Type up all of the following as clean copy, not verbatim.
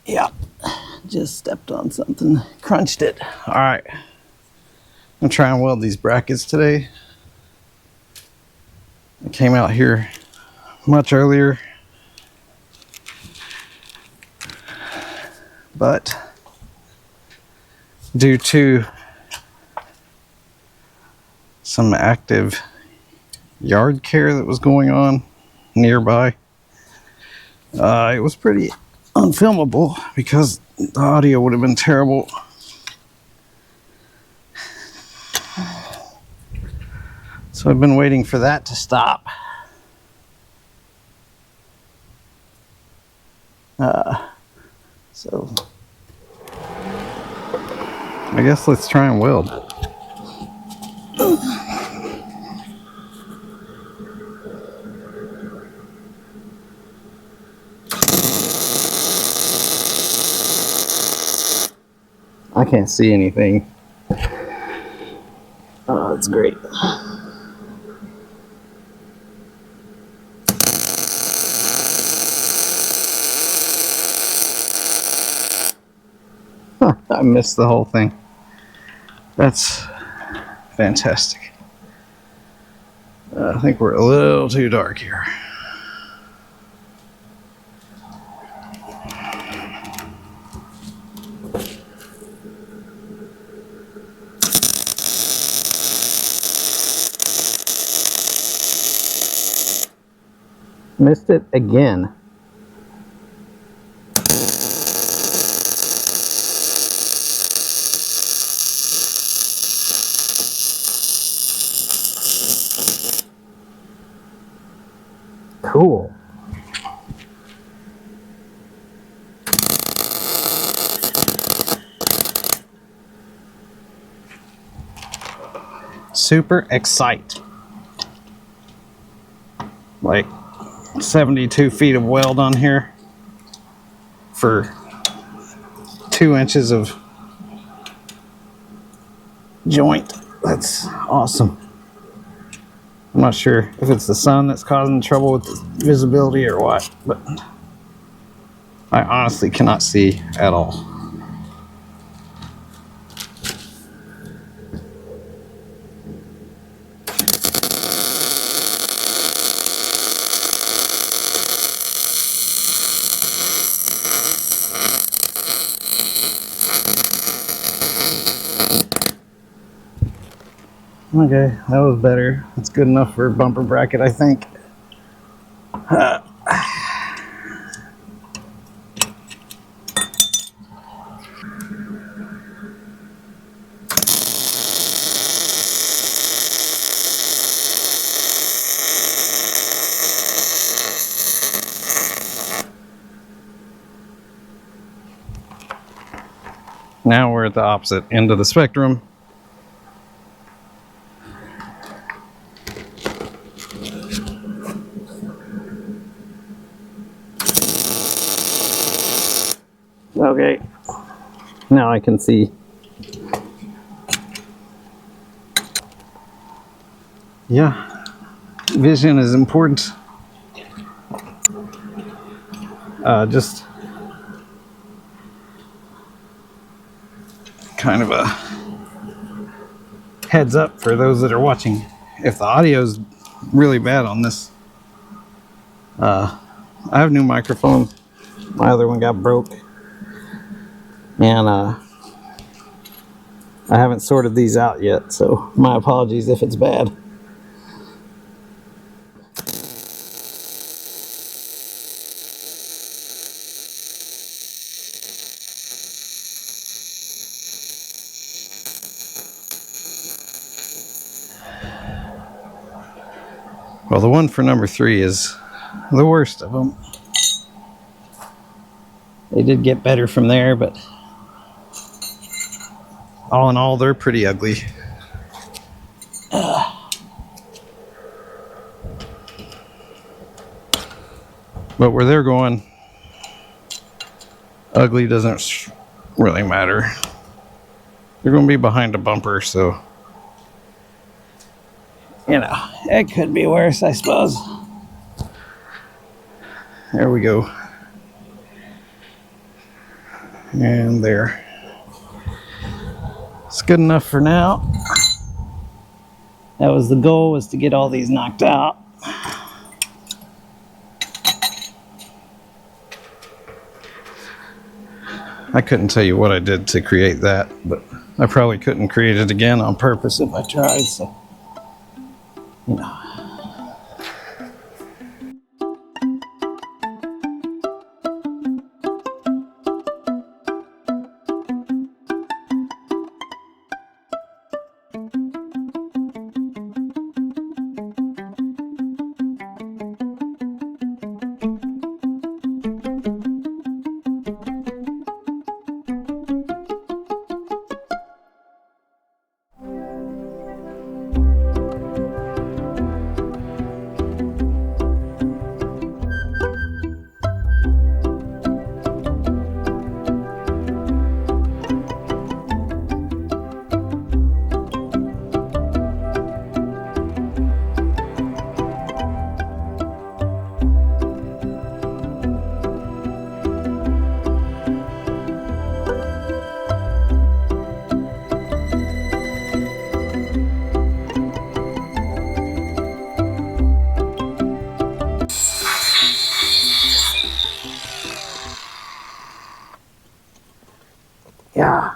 Yeah, just stepped on something, crunched it. All right, I'm trying to weld these brackets today. I came out here much earlier, but due to some active yard care that was going on nearby, it was pretty unfilmable because the audio would have been terrible. So I've been waiting for that to stop. So I guess let's try and weld. I can't see anything. Oh, that's great. Huh, I missed the whole thing. That's fantastic. I think we're a little too dark here. Missed it again. Cool. Super excite. Like 72 feet of weld on here for 2 inches of joint. That's awesome. I'm not sure if it's the sun that's causing trouble with the visibility or what, but I honestly cannot see at all. Okay, that was better. That's good enough for a bumper bracket, I think. Now we're at the opposite end of the spectrum. Okay, now I can see. Yeah, vision is important. Just kind of a heads up for those that are watching. If the audio is really bad on this, I have new microphones. My other one got broke, and I haven't sorted these out yet, so my apologies if it's bad. Well, the one for number 3 is the worst of them. They did get better from there, but all in all, they're pretty ugly. But where they're going, ugly doesn't really matter. They're going to be behind a bumper, so you know, it could be worse, I suppose. There we go. And there. It's good enough for now. That was the goal, was to get all these knocked out. I couldn't tell you what I did to create that, but I probably couldn't create it again on purpose if I tried, so, you know. Yeah.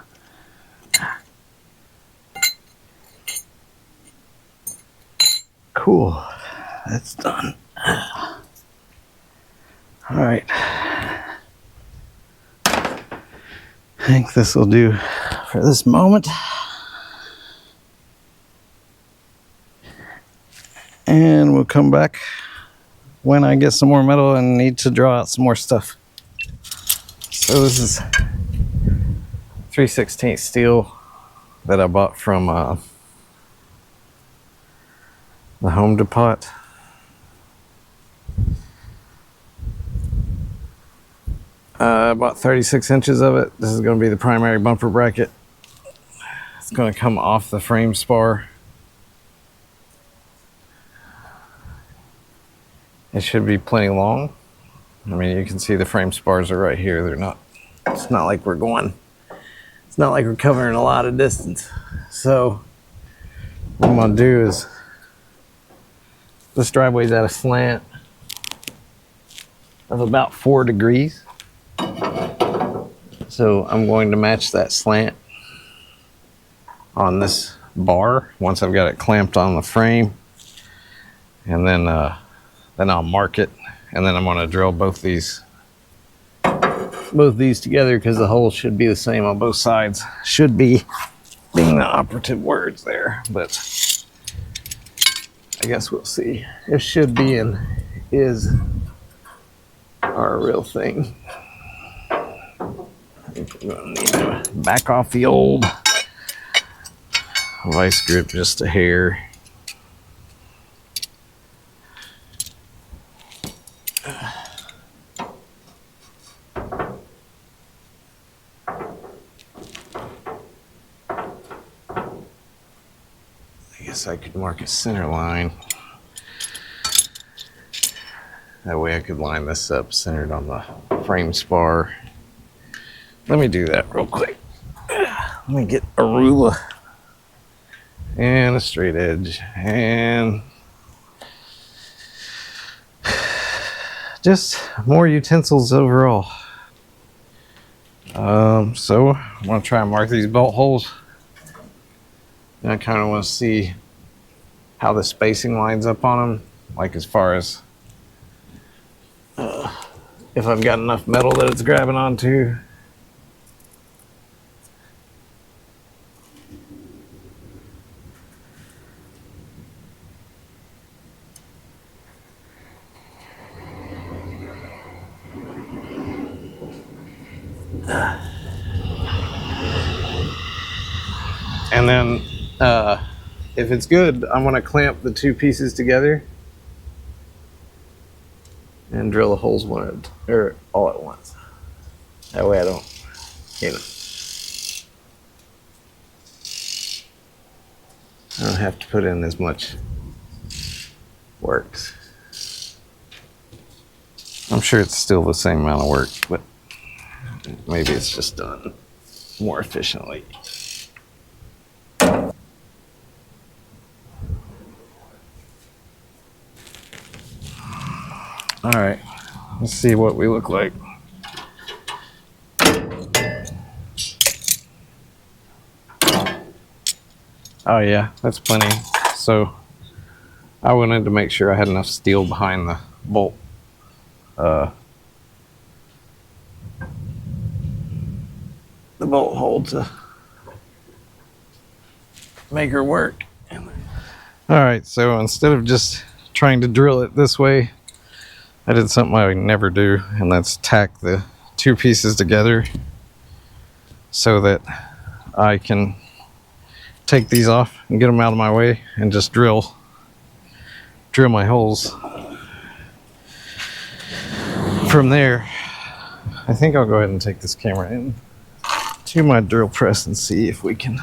Cool. That's done. All right. I think this will do for this moment. And we'll come back when I get some more metal and need to draw out some more stuff. So this is 3/16 steel that I bought from the Home Depot. About 36 inches of it. This is going to be the primary bumper bracket. It's going to come off the frame spar. It should be plenty long. I mean, you can see the frame spars are right here. They're not, it's not like we're covering a lot of distance. So what I'm going to do is, this driveway's at a slant of about 4 degrees. So I'm going to match that slant on this bar once I've got it clamped on the frame. And then I'll mark it, and then I'm going to drill both these together, because the holes should be the same on both sides. Should be being the operative words there, but I guess we'll see. If should be and is are a real thing. I think we're going to need to back off the old vice grip just a hair. I guess I could mark a center line. That way I could line this up centered on the frame spar. Let me do that real quick. Let me get a ruler and a straight edge and just more utensils overall. So I'm going to try and mark these bolt holes. And I kind of want to see how the spacing lines up on them, like as far as if I've got enough metal that it's grabbing onto. And then if it's good, I'm going to clamp the two pieces together and drill the holes all at once. That way I don't, I don't have to put in as much work. I'm sure it's still the same amount of work, but maybe it's just done more efficiently. All right, let's see what we look like. Oh yeah, that's plenty. So I wanted to make sure I had enough steel behind the bolt. The bolt hole to make her work. All right, so instead of just trying to drill it this way, I did something I would never do, and that's tack the two pieces together so that I can take these off and get them out of my way and just drill my holes. From there, I think I'll go ahead and take this camera in to my drill press and see if we can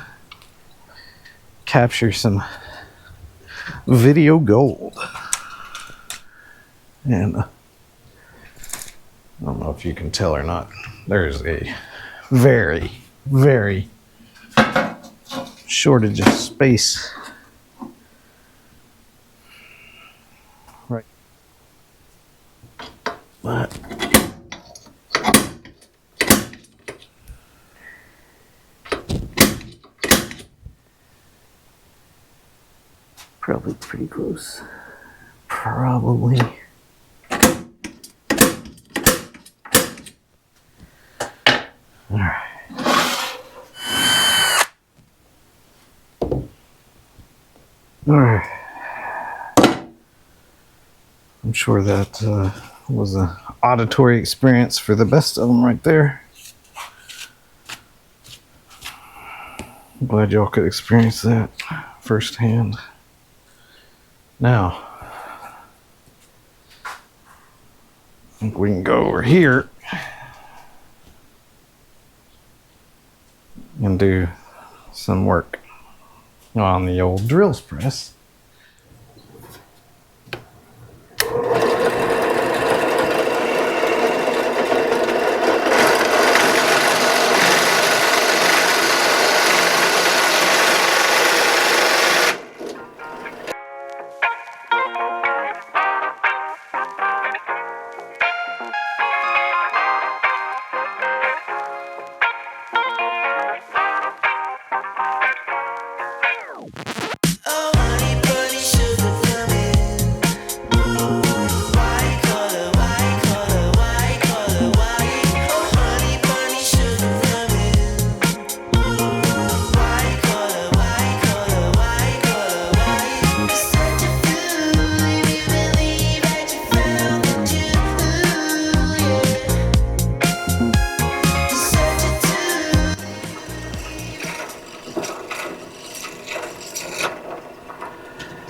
capture some video gold. And I don't know if you can tell or not, there's a very, very shortage of space right, but probably pretty close. Probably. All right. All right. I'm sure that was an auditory experience for the best of them right there. I'm glad y'all could experience that firsthand. Now, I think we can go over here and do some work on the old drills press.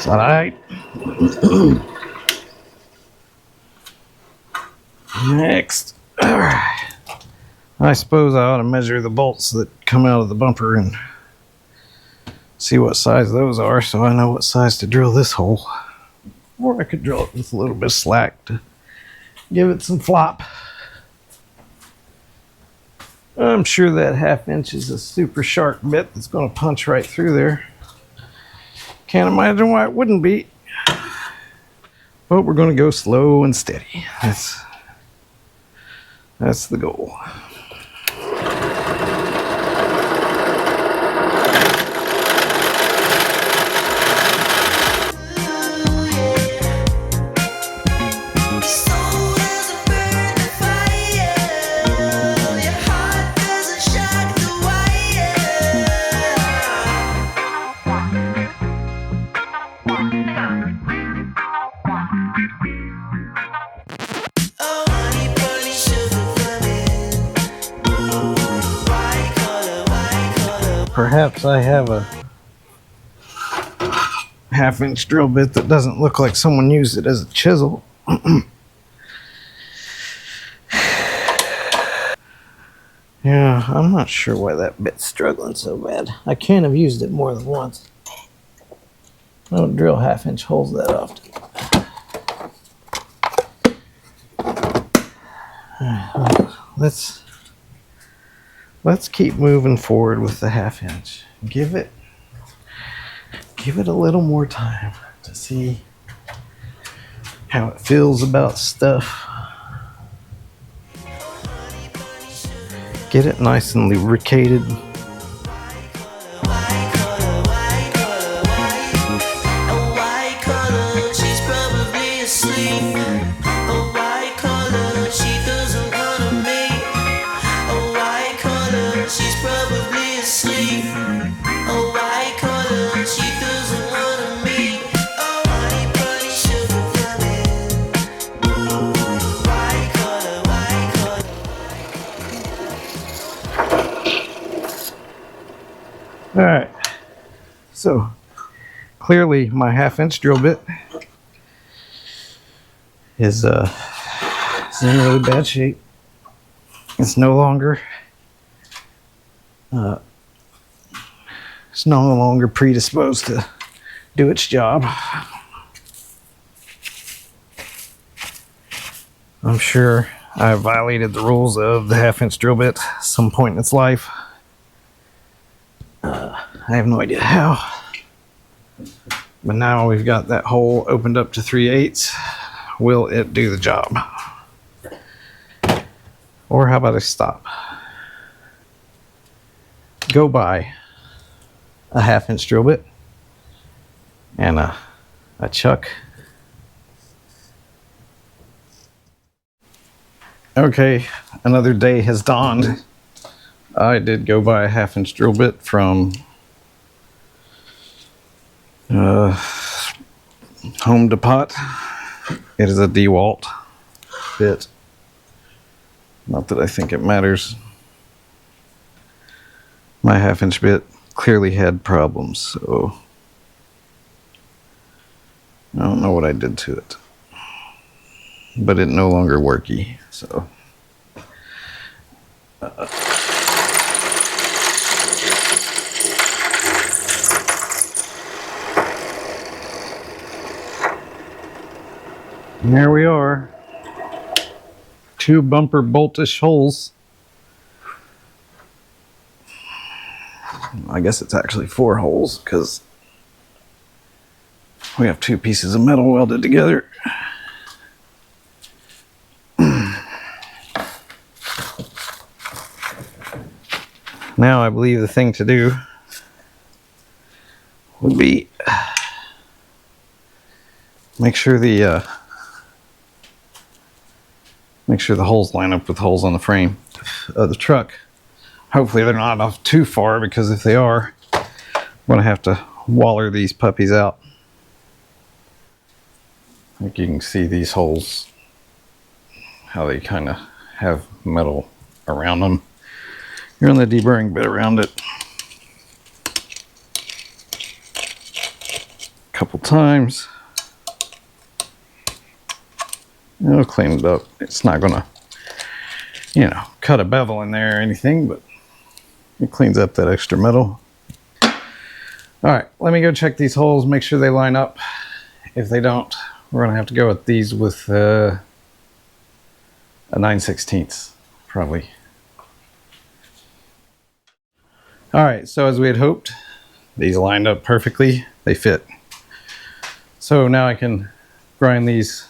All right. Next. All right. I suppose I ought to measure the bolts that come out of the bumper and see what size those are so I know what size to drill this hole. Or I could drill it with a little bit of slack to give it some flop. I'm sure that 1/2 inch is a super sharp bit that's going to punch right through there. Can't imagine why it wouldn't be. But we're going to go slow and steady. That's the goal. Perhaps I have a 1/2 inch drill bit that doesn't look like someone used it as a chisel. Yeah, I'm not sure why that bit's struggling so bad. I can't have used it more than once. I don't drill 1/2 inch holes that often. Let's let's keep moving forward with the 1/2 inch. Give it a little more time to see how it feels about stuff. Get it nice and lubricated. All right, so clearly my 1/2 inch drill bit is in really bad shape. It's no longer predisposed to do its job. I'm sure I violated the rules of the 1/2 inch drill bit at some point in its life. I have no idea how, but now we've got that hole opened up to 3/8. Will it do the job? Or how about I stop? Go buy a 1/2 inch drill bit and a chuck. Okay, another day has dawned. I did go buy a 1/2 inch drill bit from Home Depot. It is a DeWalt bit. Not that I think it matters. My 1/2 inch bit clearly had problems, so I don't know what I did to it. But it no longer worky, so and there we are. 2 bumper boltish holes. I guess it's actually 4 holes because we have 2 pieces of metal welded together. Now I believe the thing to do would be make sure the holes line up with holes on the frame of the truck. Hopefully they're not off too far, because if they are, I'm going to have to waller these puppies out. I think you can see these holes, how they kind of have metal around them. You're on the deburring bit around it a couple times. It'll clean it up. It's not gonna, cut a bevel in there or anything, but it cleans up that extra metal. All right, let me go check these holes, make sure they line up. If they don't, we're gonna have to go with these with a 9/16, probably. All right, so as we had hoped, these lined up perfectly. They fit. So now I can grind these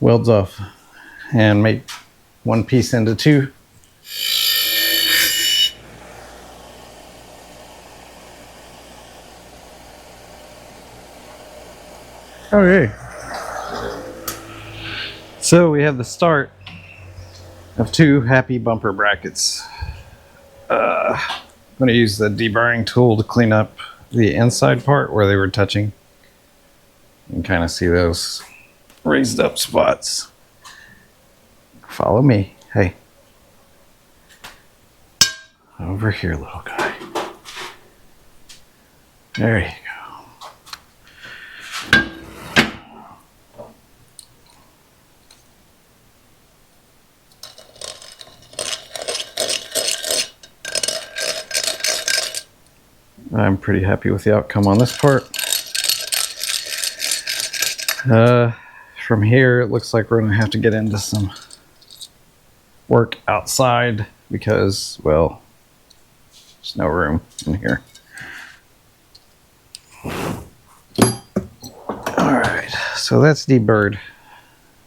welds off and make one piece into 2. Okay. So we have the start of 2 happy bumper brackets. I'm going to use the deburring tool to clean up the inside part where they were touching. You can kind of see those raised up spots. Follow me. Hey. Over here, little guy. There you go. I'm pretty happy with the outcome on this part. From here, it looks like we're going to have to get into some work outside because, well, there's no room in here. Alright, so that's deburred.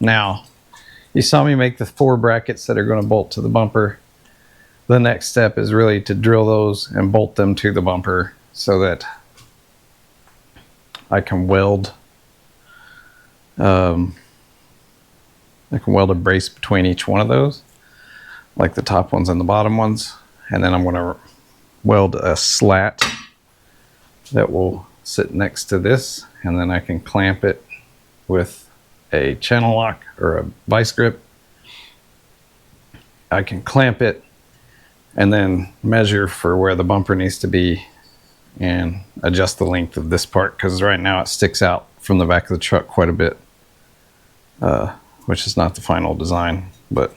Now, you saw me make the 4 brackets that are going to bolt to the bumper. The next step is really to drill those and bolt them to the bumper so that I can weld a brace between each one of those, like the top ones and the bottom ones, and then I'm going to weld a slat that will sit next to this, and then I can clamp it with a channel lock or a vice grip. I can clamp it and then measure for where the bumper needs to be and adjust the length of this part, because right now it sticks out from the back of the truck quite a bit, which is not the final design, but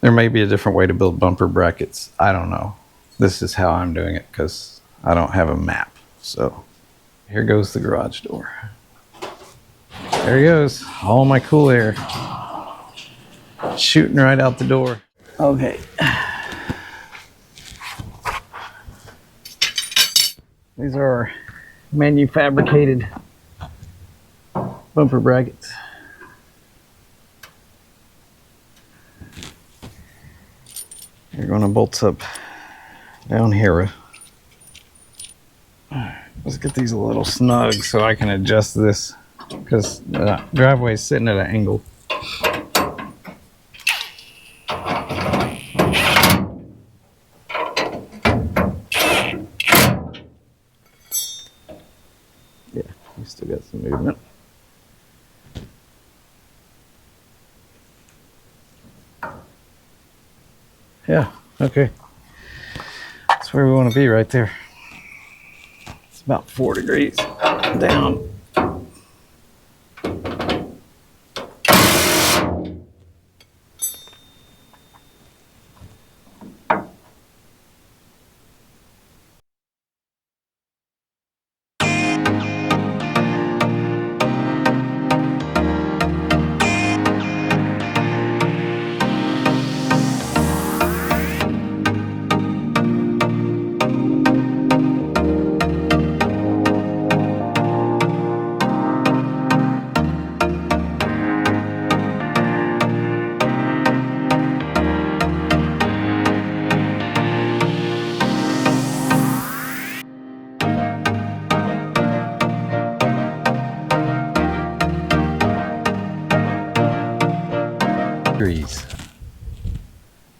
there may be a different way to build bumper brackets. I don't know. This is how I'm doing it because I don't have a map. So here goes the garage door. There he goes. All my cool air shooting right out the door. Okay. These are our manufactured bumper brackets. You're going to bolt up down here. Let's get these a little snug so I can adjust this, because the driveway is sitting at an angle. Yeah, we still got some movement. Yeah, okay. That's where we want to be, right there. It's about 4 degrees down.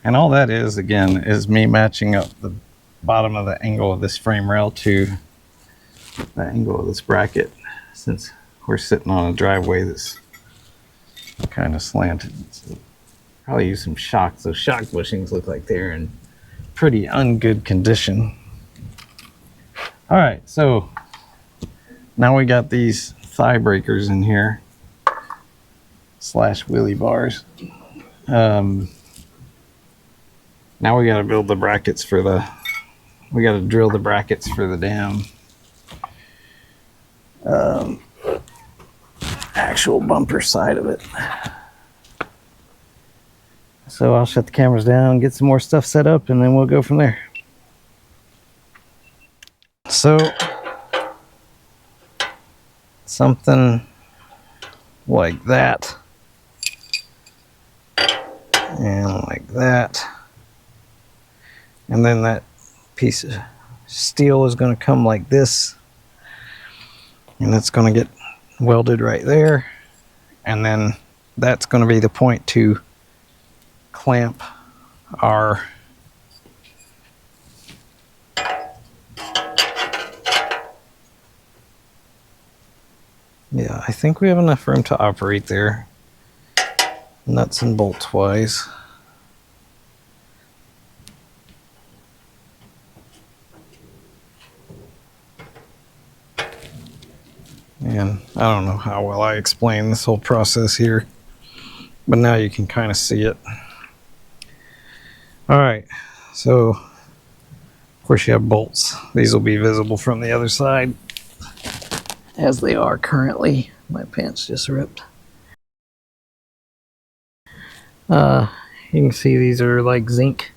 And all that is, again, is me matching up the bottom of the angle of this frame rail to the angle of this bracket, since we're sitting on a driveway that's kind of slanted. So probably use some shocks. Those shock bushings look like they're in pretty ungood condition. All right, so now we got these thigh breakers in here slash wheelie bars. Now we got to build the brackets for the, we got to drill the brackets for the damn actual bumper side of it. So I'll shut the cameras down, get some more stuff set up, and then we'll go from there. So something like that, and like that. And then that piece of steel is going to come like this, and that's going to get welded right there, and then that's going to be the point to clamp our yeah, I think we have enough room to operate there, nuts and bolts wise. And I don't know how well I explain this whole process here, but now you can kind of see it. All right, so of course you have bolts. These will be visible from the other side, as they are currently. My pants just ripped. You can see these are like zinc,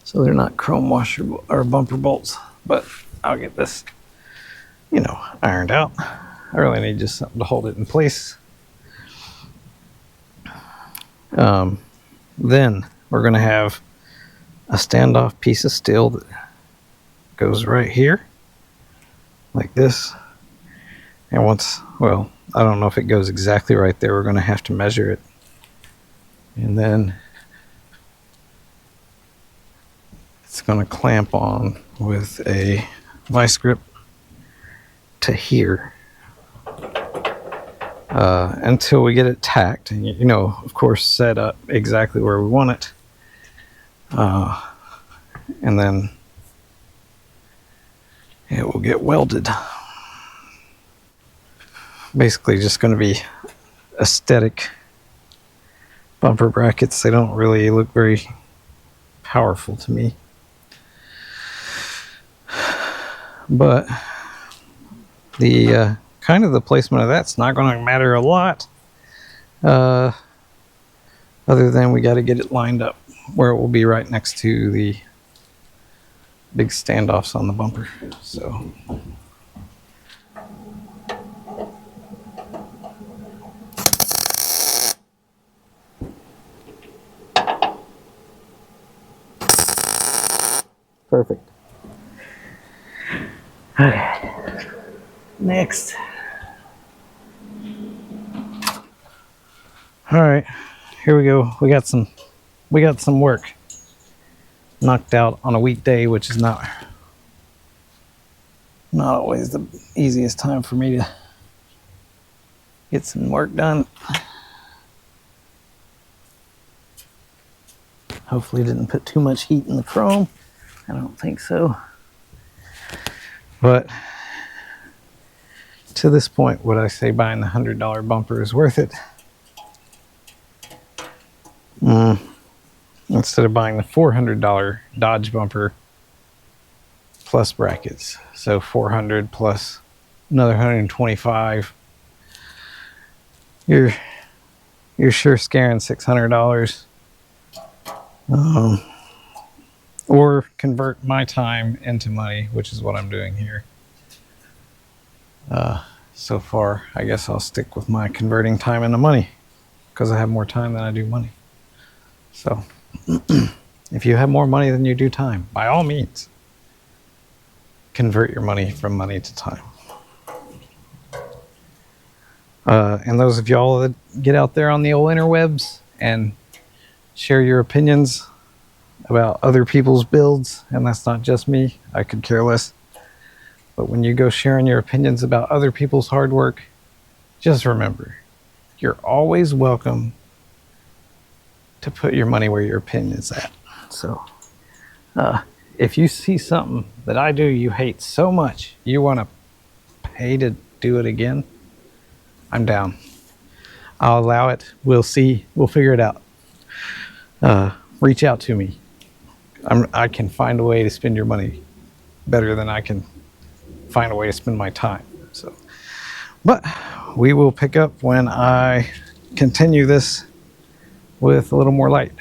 so they're not chrome washer or bumper bolts, but I'll get this, you know, ironed out. I really need just something to hold it in place. Then we're going to have a standoff piece of steel that goes right here like this. And once, well, I don't know if it goes exactly right there. We're going to have to measure it. And then it's going to clamp on with a vice grip to here until we get it tacked. And, you know, of course, set up exactly where we want it. And then it will get welded. Basically just going to be aesthetic bumper brackets. They don't really look very powerful to me, but the kind of the placement of that's not going to matter a lot, other than we got to get it lined up where it will be right next to the big standoffs on the bumper. So perfect. Okay. Next. All right, here we go. We got some work knocked out on a weekday, which is not always the easiest time for me to get some work done. Hopefully didn't put too much heat in the chrome. I don't think so. But to this point, would I say buying the $100 bumper is worth it? Instead of buying the $400 Dodge bumper plus brackets. So $400 plus another $125. You're sure scaring $600. Or convert my time into money, which is what I'm doing here. So far, I guess I'll stick with my converting time into money because I have more time than I do money. So if you have more money than you do time, by all means, convert your money from money to time. And those of y'all that get out there on the old interwebs and share your opinions about other people's builds, and that's not just me, I could care less. But when you go sharing your opinions about other people's hard work, just remember, you're always welcome to put your money where your opinion is at. So if you see something that I do you hate so much you want to pay to do it again, I'm down. I'll allow it. We'll see. We'll figure it out. Reach out to me. I can find a way to spend your money better than I can find a way to spend my time. So, but we will pick up when I continue this with a little more light.